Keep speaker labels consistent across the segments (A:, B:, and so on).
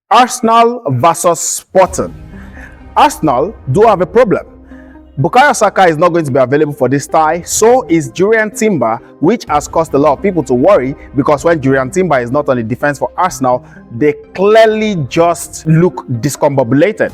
A: Arsenal versus Sporting. Arsenal do have a problem. Bukayo Saka is not going to be available for this tie, so is Jurriën Timber, which has caused a lot of people to worry because when Jurriën Timber is not on the defense for Arsenal, they clearly just look discombobulated.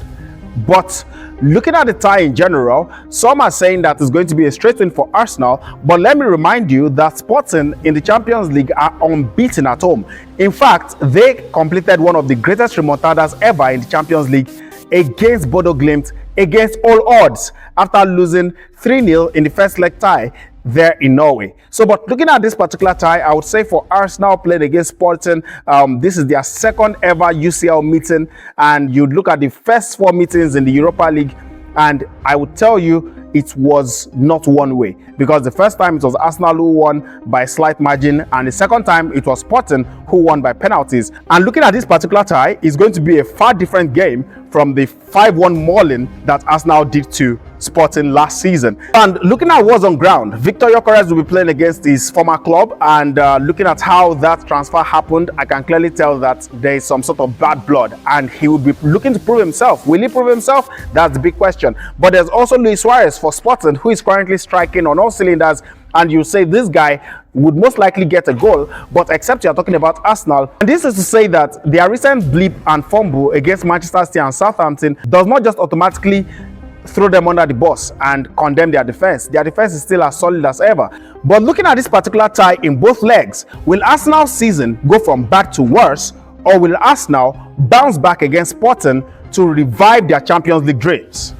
A: But looking at the tie in general, some are saying that it's going to be a straight win for Arsenal, but let me remind you that Sporting in the Champions League are unbeaten at home. In fact, they completed one of the greatest remontadas ever in the Champions League against Bodo Glimt against all odds after losing 3-0 in the first leg tie there in Norway. So, but looking at this particular tie, I would say for Arsenal playing against Sporting, this is their second ever UCL meeting, and you look at the first 4 meetings in the Europa League, and I would tell you it was not one way, because the first time it was Arsenal who won by a slight margin, and the second time it was Sporting who won by penalties. And looking at this particular tie, it's going to be a far different game from the 5-1 mauling that Arsenal did to Sporting last season. And looking at what's on ground, Victor Gyökeres will be playing against his former club, and looking at how that transfer happened, I can clearly tell that there is some sort of bad blood, and he would be looking to prove himself. Will he prove himself? That's the big question. But there's also Luis Suarez for Sporting, who is currently striking on all cylinders, and you say this guy would most likely get a goal, but except you're talking about Arsenal. And this is to say that their recent blip and fumble against Manchester City and Southampton does not just automatically throw them under the bus and condemn their defense. Their defense is still as solid as ever. But looking at this particular tie in both legs, will Arsenal's season go from bad to worse, or will Arsenal bounce back against Sporting to revive their Champions League dreams?